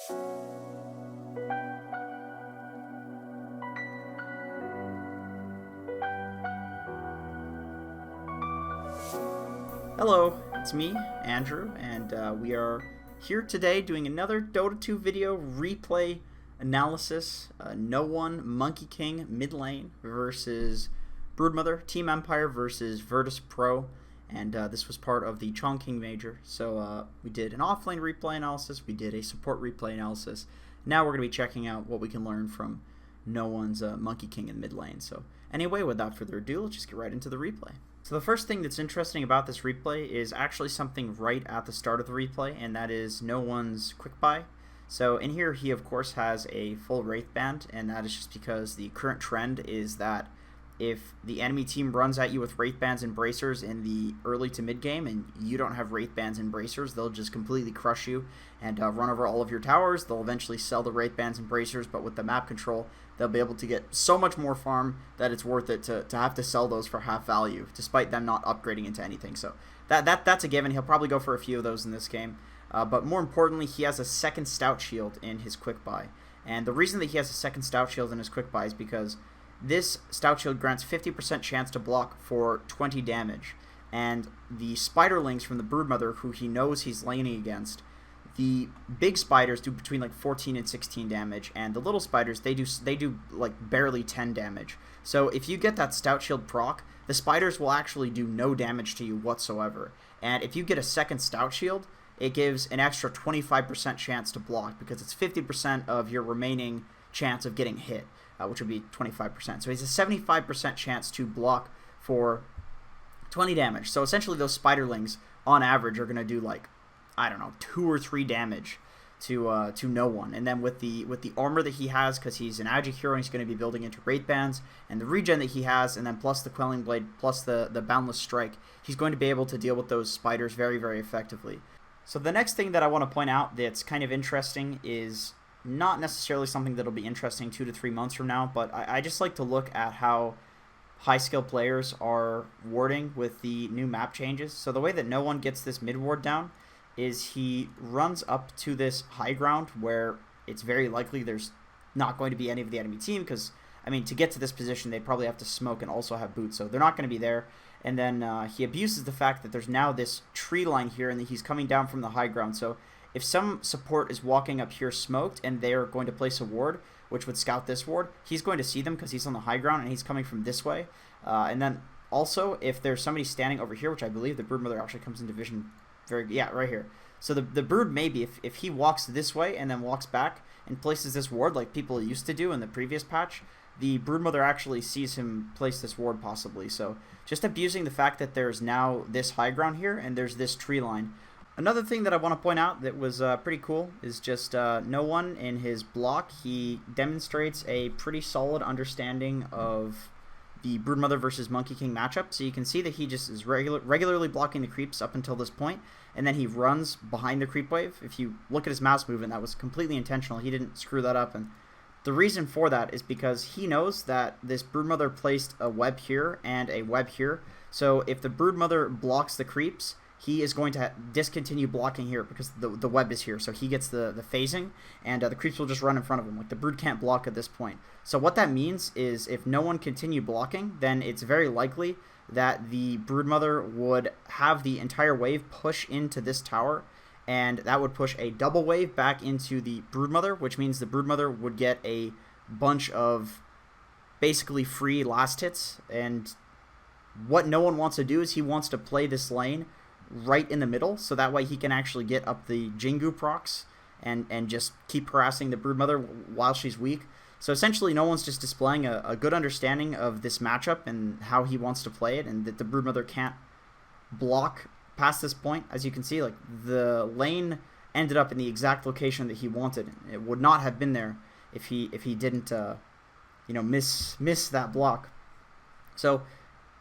Hello, it's me, Andrew, and we are here today doing another Dota 2 video replay analysis. No One, Monkey King, mid lane versus Broodmother, Team Empire versus Virtus Pro, and this was part of the Chongqing Major. So we did an offlane replay analysis, we did a support replay analysis. Now we're going to be checking out what we can learn from No One's Monkey King in mid lane. So anyway, without further ado, let's just get right into the replay. So the first thing that's interesting about this replay is actually something right at the start of the replay, and that is No One's quick buy. So in here he of course has a full Wraith Band, and that is just because the current trend is that if the enemy team runs at you with Wraith Bands and Bracers in the early to mid game and you don't have Wraith Bands and Bracers, they'll just completely crush you and run over all of your towers. They'll eventually sell the Wraith Bands and Bracers, but with the map control, they'll be able to get so much more farm that it's worth it to have to sell those for half value, despite them not upgrading into anything. So that's a given. He'll probably go for a few of those in this game. But more importantly, he has a second Stout Shield in his quick buy. And the reason that he has a second Stout Shield in his quick buy is because this Stout Shield grants 50% chance to block for 20 damage. And the Spiderlings from the Broodmother, who he knows he's laning against, the big spiders do between like 14 and 16 damage, and the little spiders, they do like barely 10 damage. So if you get that Stout Shield proc, the spiders will actually do no damage to you whatsoever. And if you get a second Stout Shield, it gives an extra 25% chance to block, because it's 50% of your remaining chance of getting hit, which would be 25%. So he has a 75% chance to block for 20 damage. So essentially those Spiderlings, on average, are going to do like, I don't know, 2 or 3 damage to No One. And then with the armor that he has, because he's an Agi hero, he's going to be building into Wraith Bands, and the regen that he has, and then plus the Quelling Blade, plus the Boundless Strike, he's going to be able to deal with those spiders very, very effectively. So the next thing that I want to point out that's kind of interesting is not necessarily something that'll be interesting 2 to 3 months from now, but I just like to look at how high skill players are warding with the new map changes. So the way that No One gets this mid ward down is he runs up to this high ground where it's very likely there's not going to be any of the enemy team, because, I mean, to get to this position, they'd probably have to smoke and also have boots, so they're not going to be there. And then he abuses the fact that there's now this tree line here and that he's coming down from the high ground. So if some support is walking up here smoked and they're going to place a ward, which would scout this ward, he's going to see them because he's on the high ground and he's coming from this way. And then also, if there's somebody standing over here, which I believe the Broodmother actually comes into vision right here. So the Brood, maybe, if he walks this way and then walks back and places this ward like people used to do in the previous patch, the Broodmother actually sees him place this ward possibly. So just abusing the fact that there's now this high ground here and there's this tree line. Another thing that I want to point out that was pretty cool is just No One in his block. He demonstrates a pretty solid understanding of the Broodmother versus Monkey King matchup. So you can see that he just is regularly blocking the creeps up until this point, and then he runs behind the creep wave. If you look at his mouse movement, that was completely intentional. He didn't screw that up, and the reason for that is because he knows that this Broodmother placed a web here and a web here. So if the Broodmother blocks the creeps, he is going to discontinue blocking here because the web is here. So he gets the phasing, and the creeps will just run in front of him. Like, the Brood can't block at this point. So what that means is if No One continue blocking, then it's very likely that the Broodmother would have the entire wave push into this tower, and that would push a double wave back into the Broodmother, which means the Broodmother would get a bunch of basically free last hits. And what No One wants to do is he wants to play this lane right in the middle, so that way he can actually get up the Jingu procs and just keep harassing the Broodmother while she's weak. So essentially No One's just displaying a good understanding of this matchup and how he wants to play it, and that the Broodmother can't block past this point. As you can see, like, the lane ended up in the exact location that he wanted. It would not have been there if he didn't miss that block. So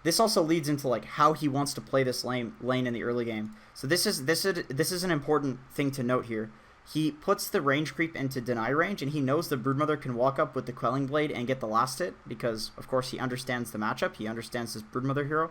this also leads into like how he wants to play this lane in the early game. So this is an important thing to note here. He puts the range creep into deny range, and he knows the Broodmother can walk up with the Quelling Blade and get the last hit because, of course, he understands the matchup. He understands this Broodmother hero.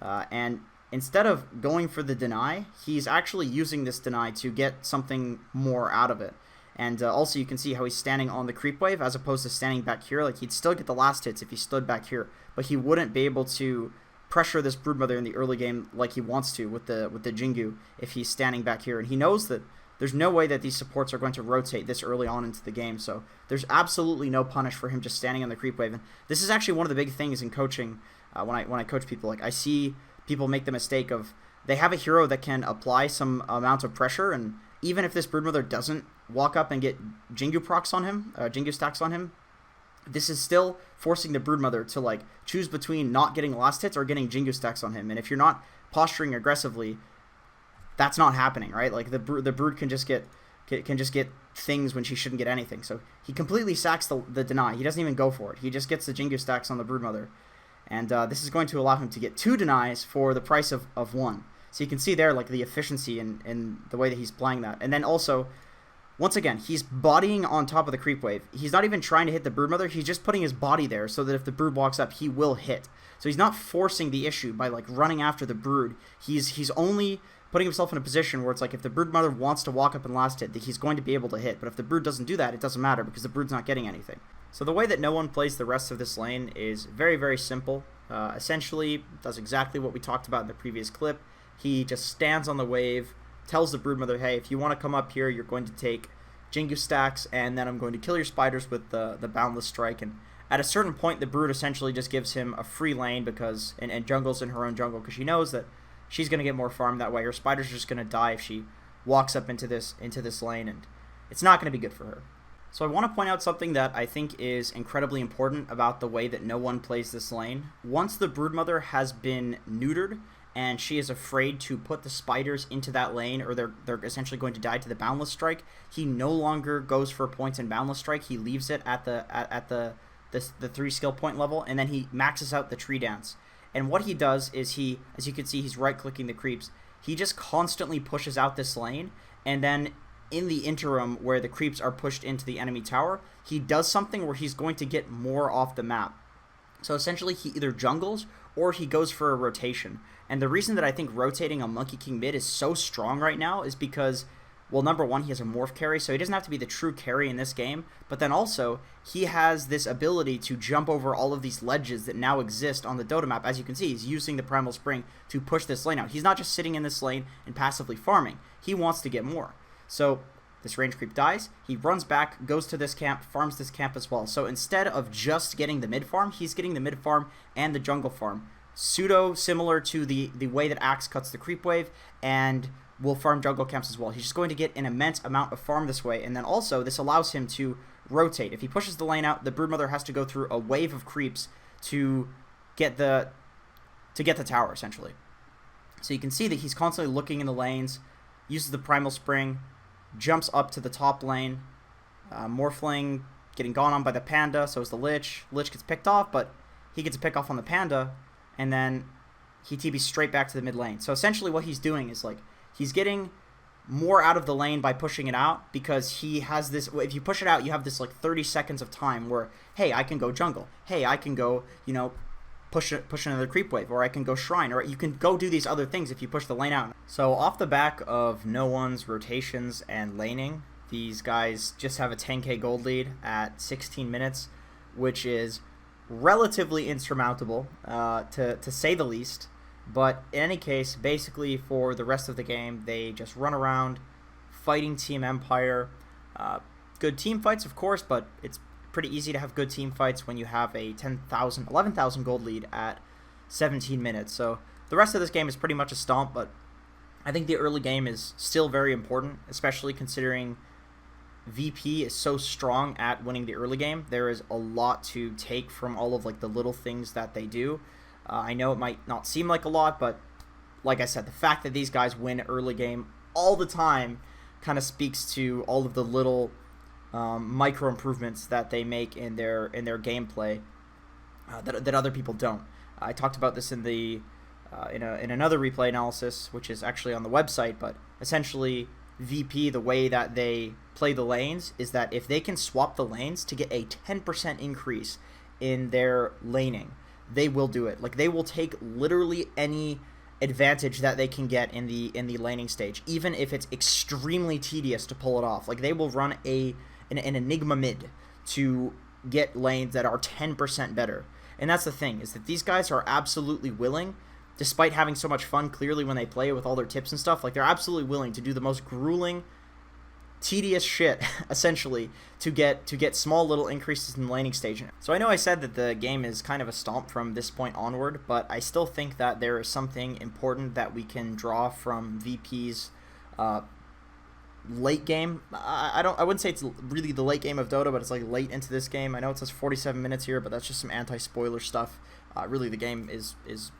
And instead of going for the deny, he's actually using this deny to get something more out of it. And also you can see how he's standing on the creep wave as opposed to standing back here. Like, he'd still get the last hits if he stood back here, but he wouldn't be able to pressure this Broodmother in the early game like he wants to with the Jingu if he's standing back here. And he knows that there's no way that these supports are going to rotate this early on into the game, so there's absolutely no punish for him just standing on the creep wave. And this is actually one of the big things in coaching when I coach people. Like, I see people make the mistake of they have a hero that can apply some amount of pressure, and even if this Broodmother doesn't walk up and get Jingu procs on him, Jingu stacks on him, this is still forcing the Broodmother to like choose between not getting last hits or getting Jingu stacks on him. And if you're not posturing aggressively, that's not happening, right? Like, the Brood can just get things when she shouldn't get anything. So he completely sacks the deny. He doesn't even go for it. He just gets the Jingu stacks on the Broodmother. And this is going to allow him to get 2 denies for the price of 1. So you can see there, like, the efficiency in the way that he's playing that. And then also, once again, he's bodying on top of the creep wave. He's not even trying to hit the Broodmother. He's just putting his body there so that if the Brood walks up, he will hit. So he's not forcing the issue by, like, running after the Brood. He's only putting himself in a position where it's like if the Broodmother wants to walk up and last hit, that he's going to be able to hit. But if the Brood doesn't do that, it doesn't matter because the Brood's not getting anything. So the way that No One plays the rest of this lane is very, very simple. Essentially, does exactly what we talked about in the previous clip. He just stands on the wave, tells the Broodmother, hey, if you want to come up here, you're going to take Jingu stacks, and then I'm going to kill your spiders with the Boundless Strike. And at a certain point, the Brood essentially just gives him a free lane because and jungles in her own jungle because she knows that she's going to get more farm that way. Her spiders are just going to die if she walks up into this lane, and it's not going to be good for her. So I want to point out something that I think is incredibly important about the way that No One plays this lane. Once the Broodmother has been neutered, and she is afraid to put the spiders into that lane, or they're essentially going to die to the Boundless Strike, he no longer goes for points in Boundless Strike. He leaves it at the 3 skill point level, and then he maxes out the Tree Dance. And what he does is he, as you can see, he's right-clicking the creeps. He just constantly pushes out this lane, and then in the interim where the creeps are pushed into the enemy tower, he does something where he's going to get more off the map. So essentially he either jungles or he goes for a rotation. And the reason that I think rotating on Monkey King mid is so strong right now is because, well, number one, he has a morph carry, so he doesn't have to be the true carry in this game, but then also he has this ability to jump over all of these ledges that now exist on the Dota map. As you can see, he's using the Primal Spring to push this lane out. He's not just sitting in this lane and passively farming. He wants to get more. So this range creep dies, he runs back, goes to this camp, farms this camp as well. So instead of just getting the mid farm, he's getting the mid farm and the jungle farm. Pseudo similar to the way that Axe cuts the creep wave, and will farm jungle camps as well. He's just going to get an immense amount of farm this way, and then also this allows him to rotate. If he pushes the lane out, the Broodmother has to go through a wave of creeps to get the tower, essentially. So you can see that he's constantly looking in the lanes, uses the Primal Spring, jumps up to the top lane, Morphling getting gone on by the Panda, so is the Lich. Lich gets picked off, but he gets a pick off on the Panda, and then he TBs straight back to the mid lane. So essentially what he's doing is, like, he's getting more out of the lane by pushing it out, because he has this, if you push it out, you have this like 30 seconds of time where, hey, I can go jungle. Hey, I can go, you know, push another creep wave, or I can go shrine, or you can go do these other things if you push the lane out. So off the back of No One's rotations and laning, these guys just have a 10k gold lead at 16 minutes, which is relatively insurmountable, to say the least. But in any case, basically for the rest of the game, they just run around fighting Team Empire. Good team fights, of course, but it's pretty easy to have good team fights when you have a 11,000 gold lead at 17 minutes. So the rest of this game is pretty much a stomp, but I think the early game is still very important, especially considering VP is so strong at winning the early game. There is a lot to take from all of like the little things that they do. I know it might not seem like a lot, but like I said, the fact that these guys win early game all the time kind of speaks to all of the little micro improvements that they make in their gameplay that other people don't. I talked about this in the in another replay analysis, which is actually on the website, but essentially VP, the way that they play the lanes is that if they can swap the lanes to get a 10% increase in their laning, they will do it. Like, they will take literally any advantage that they can get in the laning stage, even if it's extremely tedious to pull it off. Like, they will run an Enigma mid to get lanes that are 10% better. And that's the thing, is that these guys are absolutely willing, despite having so much fun clearly when they play with all their tips and stuff, like, they're absolutely willing to do the most grueling, tedious shit, essentially, to get small little increases in the laning stage. So I know I said that the game is kind of a stomp from this point onward, but I still think that there is something important that we can draw from VP's late game. I wouldn't say it's really the late game of Dota, but it's like late into this game. I know it says 47 minutes here, but that's just some anti-spoiler stuff. Really, the game is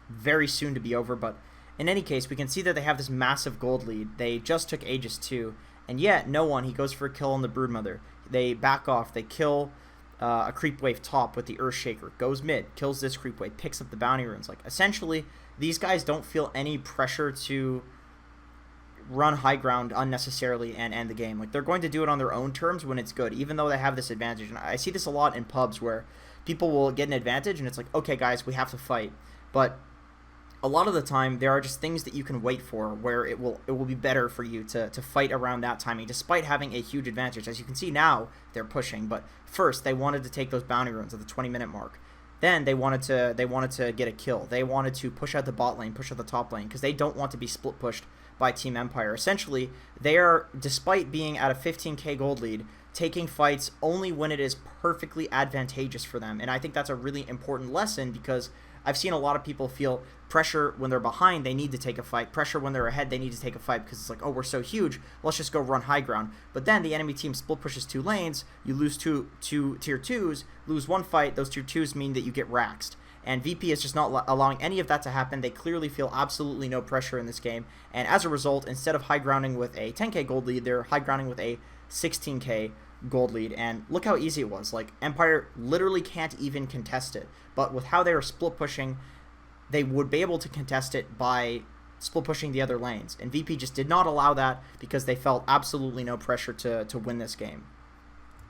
very soon to be over, but in any case, we can see that they have this massive gold lead. They just took Aegis 2, and yet no one. He goes for a kill on the Broodmother. They back off. They kill a creep wave top with the Earthshaker. Goes mid, kills this creep wave, picks up the bounty runes. Like, essentially, these guys don't feel any pressure to run high ground unnecessarily and end the game. Like, they're going to do it on their own terms when it's good, even though they have this advantage. And I see this a lot in pubs where people will get an advantage and it's like, okay guys, we have to fight. But a lot of the time there are just things that you can wait for where it will be better for you to fight around that timing, despite having a huge advantage. As you can see now, they're pushing, but first they wanted to take those bounty runes at the 20-minute mark. Then they wanted to get a kill. They wanted to push out the bot lane, push out the top lane, because they don't want to be split pushed by Team Empire. Essentially, they are, despite being at a 15k gold lead, taking fights only when it is perfectly advantageous for them. And I think that's a really important lesson, because I've seen a lot of people feel pressure when they're behind, they need to take a fight. Pressure when they're ahead, they need to take a fight, because it's like, oh, we're so huge, let's just go run high ground. But then the enemy team split pushes 2 lanes, you lose two tier 2s, lose 1 fight, those tier 2s mean that you get raxed. And VP is just not allowing any of that to happen. They clearly feel absolutely no pressure in this game. And as a result, instead of high grounding with a 10k gold lead, they're high grounding with a 16k gold lead. And look how easy it was. Like, Empire literally can't even contest it. But with how they were split pushing, they would be able to contest it by split pushing the other lanes. And VP just did not allow that, because they felt absolutely no pressure to win this game.